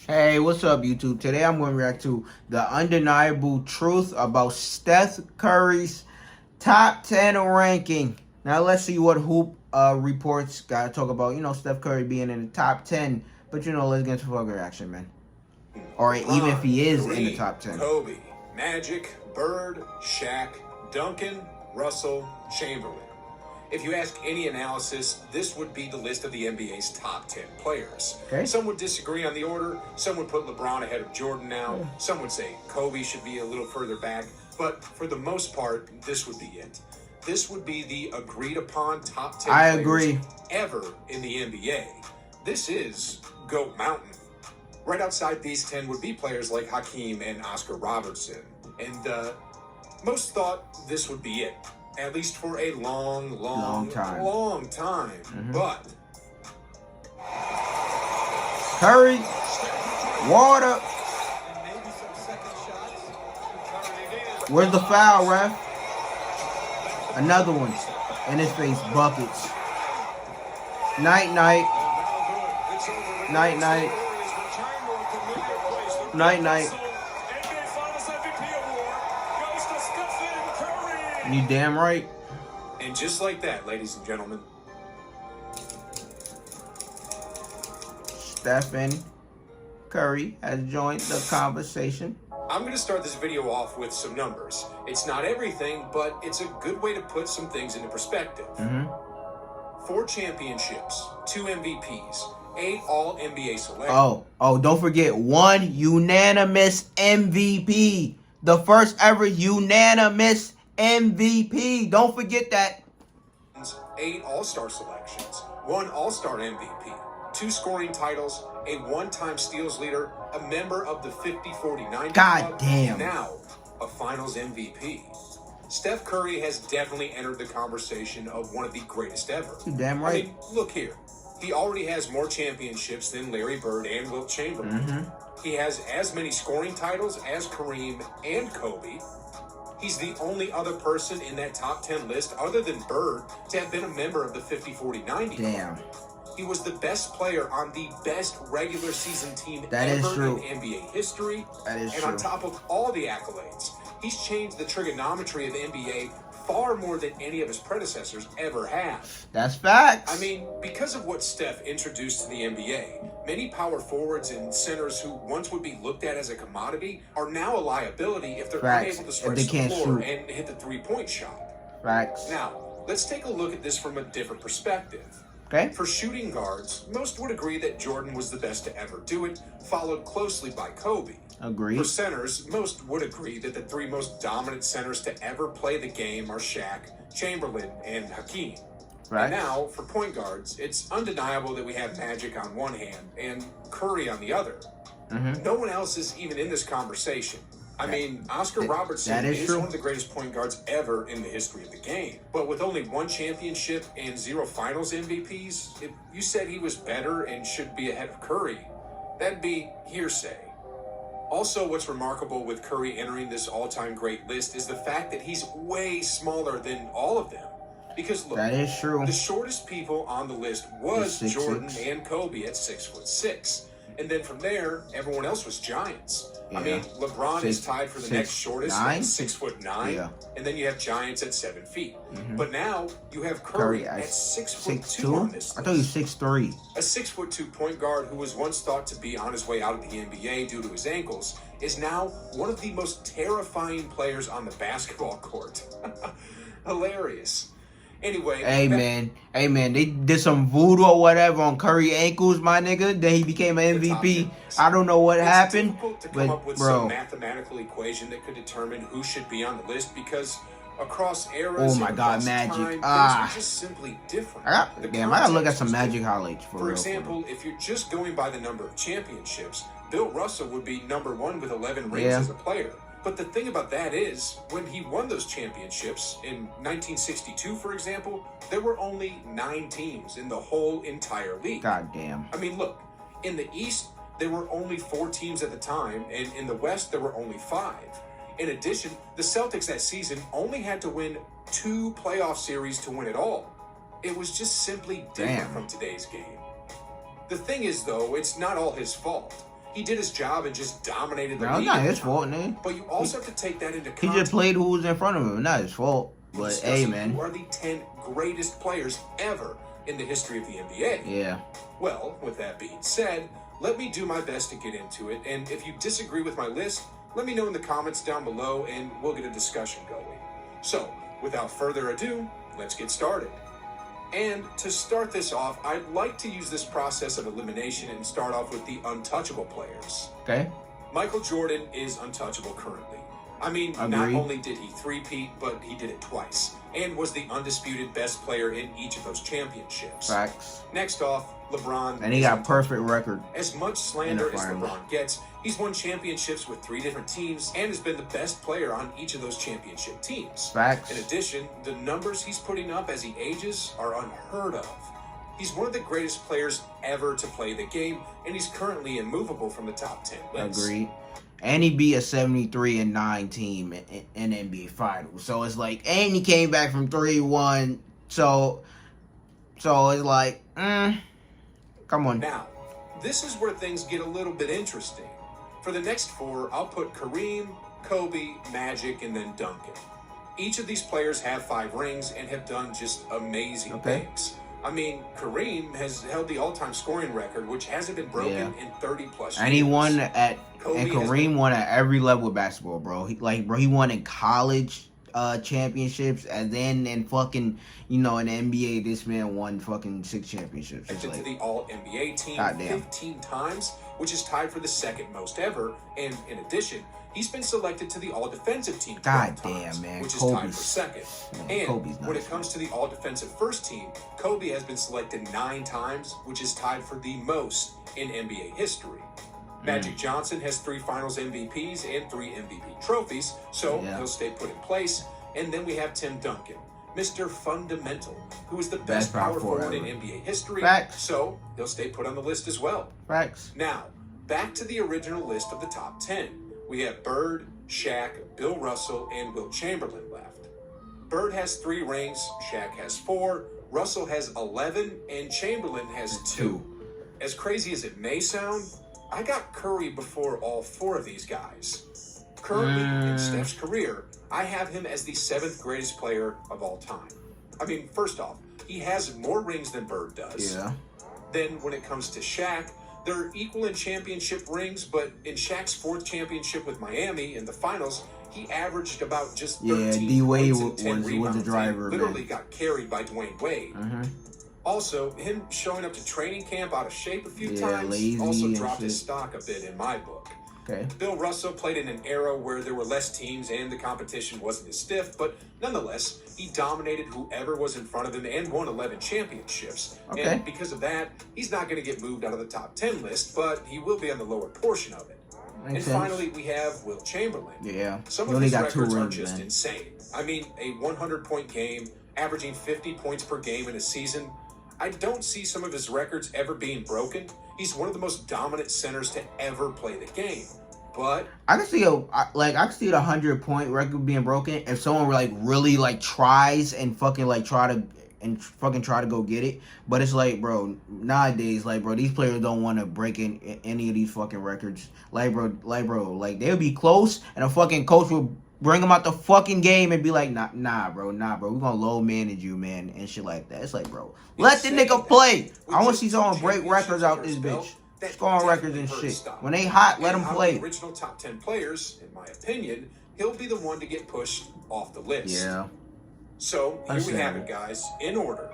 Hey, what's up, YouTube? Today I'm going to react to the undeniable truth about Steph Curry's top 10 ranking. Now, let's see what Hoop reports got to talk about, Steph Curry being in the top 10. But, let's get to full reaction, man. Or even if he is in the top 10. Kobe, Magic, Bird, Shaq, Duncan, Russell, Chamberlain. If you ask any analysis, this would be the list of the NBA's top 10 players. Okay. Some would disagree on the order. Some would put LeBron ahead of Jordan now. Some would say Kobe should be a little further back. But for the most part, this would be it. This would be the agreed upon top 10 I players agree. ever in the NBA. This is GOAT Mountain. Right outside these 10 would be players like Hakeem and Oscar Robertson. And most thought this would be it. At least for a long time. But Curry, water. Where's the foul, ref? Another one in his face, buckets. Night, night. Night, night. Night, night. You damn right. And just like that, ladies and gentlemen, Stephen Curry has joined the conversation. I'm going to start this video off with some numbers. It's not everything, but it's a good way to put some things into perspective. 4 championships, 2 MVPs, 8 All-NBA selections. Oh, don't forget 1 unanimous MVP. The first ever unanimous MVP. Don't forget that. 8 All-Star selections, 1 All-Star MVP, 2 scoring titles, a 1-time steals leader, a member of the 50-40-90 God damn. and now a Finals MVP. Steph Curry has definitely entered the conversation of one of the greatest ever. You damn right. I mean, look here. He already has more championships than Larry Bird and Wilt Chamberlain. He has as many scoring titles as Kareem and Kobe. He's the only other person in that top 10 list other than Bird to have been a member of the 50-40-90. Damn. He was the best player on the best regular season team That is ever true. in NBA history. That is and true. on top of all the accolades, he's changed the trigonometry of the NBA far more than any of his predecessors ever have. That's facts. I mean, because of what Steph introduced to the NBA, many power forwards and centers who once would be looked at as a commodity are now a liability if they're Facts. unable to If stretch they the can't floor shoot. and hit the three-point shot. Facts. Now, let's take a look at this from a different perspective. Okay. For shooting guards, most would agree that Jordan was the best to ever do it, followed closely by Kobe. Agreed. For centers, most would agree that the 3 most dominant centers to ever play the game are Shaq, Chamberlain, and Hakeem. Right. And now, for point guards, it's undeniable that we have Magic on one hand and Curry on the other. No one else is even in this conversation. I mean, Oscar Robertson is one of the greatest point guards ever in the history of the game. But with only 1 championship and 0 finals MVPs, if you said he was better and should be ahead of Curry, that'd be hearsay. Also, what's remarkable with Curry entering this all-time great list is the fact that he's way smaller than all of them. Because look, that is true. The shortest people on the list was 6'6". Jordan and Kobe at 6'6". And then from there, everyone else was giants. Yeah. I mean, LeBron is tied for the next shortest at 6'9". Yeah. And then you have giants at 7 feet. But now you have Curry at 6'2" 6'2"? on this I thought he was list. 6'3". A 6'2" point guard who was once thought to be on his way out of the NBA due to his ankles is now one of the most terrifying players on the basketball court. Hilarious. Anyway, Hey man, they did some voodoo or whatever on Curry ankles, my nigga. Then he became an MVP. I don't know what happened, difficult to but come up with bro, some mathematical equation that could determine who should be on the list because across eras, oh my and God, across Magic. time, things are just simply different. I gotta look at context some was Magic different. highlights for For real. example, if you're just going by the number of championships, Bill Russell would be number 1 with 11 rings as a player. But the thing about that is, when he won those championships in 1962, for example, there were only 9 teams in the whole entire league. God damn. I mean, look, in the East, there were only 4 teams at the time, and in the West, there were only 5. In addition, the Celtics that season only had to win 2 playoff series to win it all. It was just simply different from today's game. The thing is, though, it's not all his fault. He did his job and just dominated the league. It's not his fault, man. But you also have to take that into He context. just played who was in front of him. Not his fault. But hey, man. Who are the 10 greatest players ever in the history of the NBA? Yeah. Well, with that being said, let me do my best to get into it. And if you disagree with my list, let me know in the comments down below and we'll get a discussion going. So, without further ado, let's get started. And to start this off, I'd like to use this process of elimination and start off with the untouchable players. Okay. Michael Jordan is untouchable currently. I mean, not only did he three-peat, but he did it twice, and was the undisputed best player in each of those championships. Facts. Next off, LeBron. And he got a perfect record. As much slander as LeBron gets, he's won championships with 3 different teams and has been the best player on each of those championship teams. Facts. In addition, the numbers he's putting up as he ages are unheard of. He's one of the greatest players ever to play the game, and he's currently immovable from the top 10 list. Agreed. And he beat a 73-9 team in NBA Finals. So it's like, and he came back from 3-1. So it's like, come on. Now, this is where things get a little bit interesting. For the next 4, I'll put Kareem, Kobe, Magic, and then Duncan. Each of these players have 5 rings and have done just amazing things. I mean, Kareem has held the all-time scoring record, which hasn't been broken in 30+ years. And he won Kareem won at every level of basketball, bro. He won in college championships, and then in fucking, in the NBA, this man won fucking 6 championships. To the All-NBA team 15 times, which is tied for the 2nd most ever. And in addition, he's been selected to the All-Defensive team 12 times, man, which is tied for 2nd. Man, and when it comes to the All-Defensive First Team, Kobe has been selected 9 times, which is tied for the most in NBA history. Magic Johnson has 3 Finals MVPs and 3 MVP trophies, so he'll stay put in place. And then we have Tim Duncan, Mr. Fundamental, who is the best power forward in NBA history. Facts. So he'll stay put on the list as well. Facts. Now, back to the original list of the top 10. We have Bird, Shaq, Bill Russell, and Wilt Chamberlain left. Bird has 3 rings, Shaq has 4, Russell has 11, and Chamberlain has 2. As crazy as it may sound, I got Curry before all 4 of these guys. Currently, in Steph's career, I have him as the 7th greatest player of all time. I mean, first off, he has more rings than Bird does. Yeah. Then when it comes to Shaq, they're equal in championship rings, but in Shaq's 4th championship with Miami in the finals, he averaged about just 13 D-Wade points and 10 rebounds. Was the driver, Literally got carried by Dwayne Wade. Also, him showing up to training camp out of shape a few times also dropped his stock a bit in my book. Okay. Bill Russell played in an era where there were less teams and the competition wasn't as stiff, but nonetheless, he dominated whoever was in front of him and won 11 championships. Okay. And because of that, he's not going to get moved out of the top 10 list, but he will be on the lower portion of it. And finally, we have Wilt Chamberlain. Yeah. Some of his records are just insane. I mean, a 100-point game, averaging 50 points per game in a season. I don't see some of his records ever being broken. He's one of the most dominant centers to ever play the game. But I can see a 100-point record being broken if someone really tries and fucking try to go get it. But it's like, bro, nowadays, these players don't want to break any of these fucking records. They'll be close, and a fucking coach will bring them out the fucking game and be like, nah, bro, we're gonna low manage you, man, and shit like that. It's like, bro, let the nigga play. I want to see someone break records out this bitch. Scoring records and shit. When they hot, let them play. Original top 10 players, in my opinion, he'll be the one to get pushed off the list. Yeah. So here we have it, guys, in order.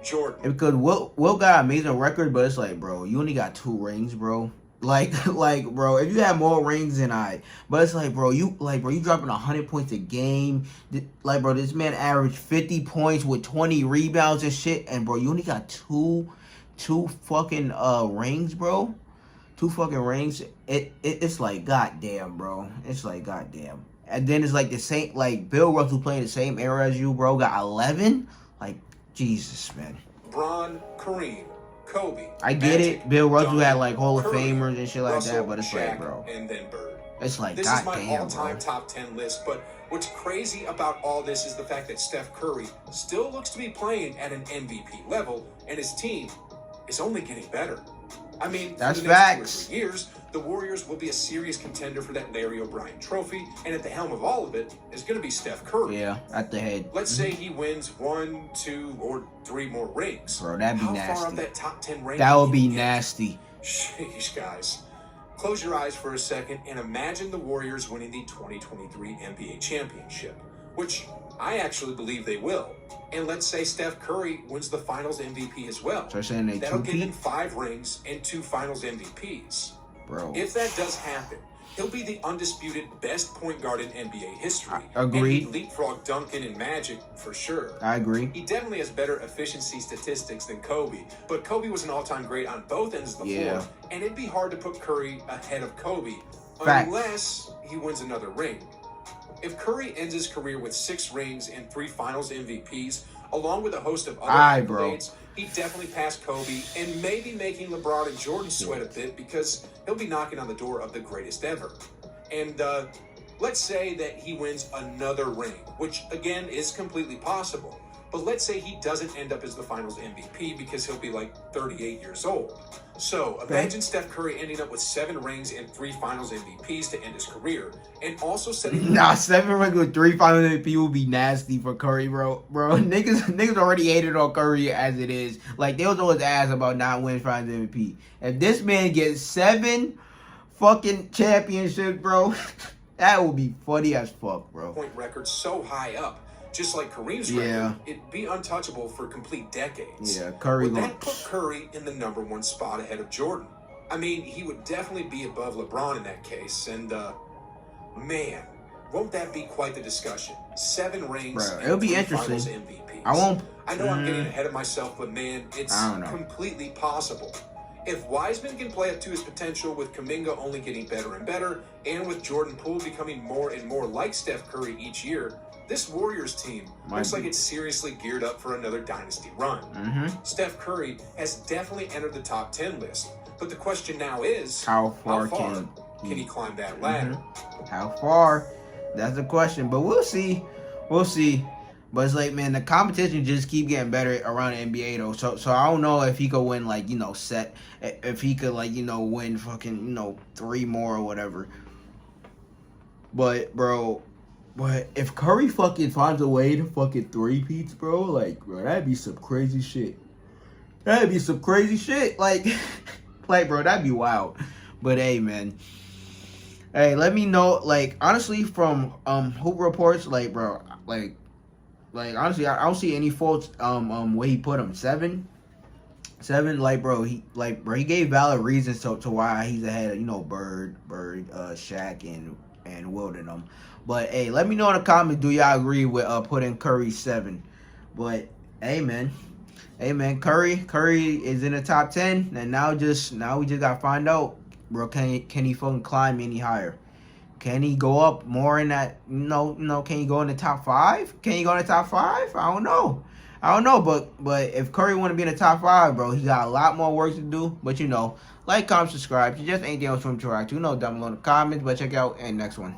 Jordan. Because Wilt got an amazing record, but it's like, bro, you only got 2 rings, bro. Bro, if you had more rings than but it's like, bro, you dropping 100 points a game. Bro, this man averaged 50 points with 20 rebounds and shit, and bro, you only got two fucking rings, bro. 2 fucking rings. It's like, goddamn, bro. It's like, goddamn. And then it's like the same, Bill Russell playing the same era as you, bro, got 11. Jesus, man. Bron, Kareem, Kobe. I get it. Bill Russell had Hall of Famers and shit like that, but it's Shaq, like, bro. And then Bird. It's like, this goddamn, is my all-time top 10 list, but what's crazy about all this is the fact that Steph Curry still looks to be playing at an MVP level, and his team is only getting better. I mean, that's for the next facts. 2 or 3 years, the Warriors will be a serious contender for that Larry O'Brien trophy, and at the helm of all of it is going to be Steph Curry. Yeah, at the head. Let's say he wins 1, 2, or 3 more rings. Bro, that'd be nasty. How far up that top 10 ranking? That would be nasty. Sheesh, guys. Close your eyes for a second and imagine the Warriors winning the 2023 NBA championship, which I actually believe they will. And let's say Steph Curry wins the Finals MVP as well. So saying they that'll give him 5 rings and 2 Finals MVPs. Bro, if that does happen, he'll be the undisputed best point guard in NBA history. Agreed. And he'd leapfrog Duncan and Magic for sure. I agree. He definitely has better efficiency statistics than Kobe, but Kobe was an all-time great on both ends of the floor, and it'd be hard to put Curry ahead of Kobe unless he wins another ring. If Curry ends his career with 6 rings and 3 Finals MVPs, along with a host of other accolades, he'd definitely pass Kobe and maybe making LeBron and Jordan sweat a bit because he'll be knocking on the door of the greatest ever. And let's say that he wins another ring, which again is completely possible. But let's say he doesn't end up as the Finals MVP because he'll be like 38 years old. So imagine Steph Curry ending up with 7 rings and 3 Finals MVPs to end his career, and also setting. 7 rings with 3 Finals MVP would be nasty for Curry, bro. Niggas already hated on Curry as it is. Like they was always asked about not winning Finals MVP. If this man gets 7 fucking championships, bro, that would be funny as fuck, bro. Point record so high up. Just like Kareem's record, it'd be untouchable for complete decades. Yeah, Curry. Would that put Curry in the #1 spot ahead of Jordan? I mean, he would definitely be above LeBron in that case. And, man, won't that be quite the discussion? 7 rings and it'll be 3 interesting. Finals MVPs. I know I'm getting ahead of myself, but, man, it's completely possible. If Wiseman can play up to his potential with Kuminga only getting better and better, and with Jordan Poole becoming more and more like Steph Curry each year, this Warriors team looks like it's seriously geared up for another dynasty run. Steph Curry has definitely entered the top 10 list, but the question now is, how far can he climb that ladder? How far? That's the question, but we'll see. We'll see. But it's like, man, the competition just keep getting better around the NBA though. So I don't know if he could win if he could win fucking 3 more or whatever. But bro. But if Curry fucking finds a way to fucking 3-peats, bro, that'd be some crazy shit. That'd be some crazy shit. Like, bro, that'd be wild. But hey, man. Hey, let me know. Like, honestly, from Hoop Reports, bro, honestly, I don't see any faults. Where he put him 7, bro. He gave valid reasons to why he's ahead of Bird, Shaq, and Wilt and them. But hey, let me know in the comments. Do y'all agree with putting Curry 7? But hey, man, Curry is in the top 10, and now we just gotta find out, bro. Can he fucking climb any higher? Can he go up more in that? No. Can he go in the top 5? Can he go in the top 5? I don't know. But if Curry want to be in the top 5, bro, he got a lot more work to do. But like, comment, subscribe. You just anything else from interact. Down below in the comments. But check out and next one.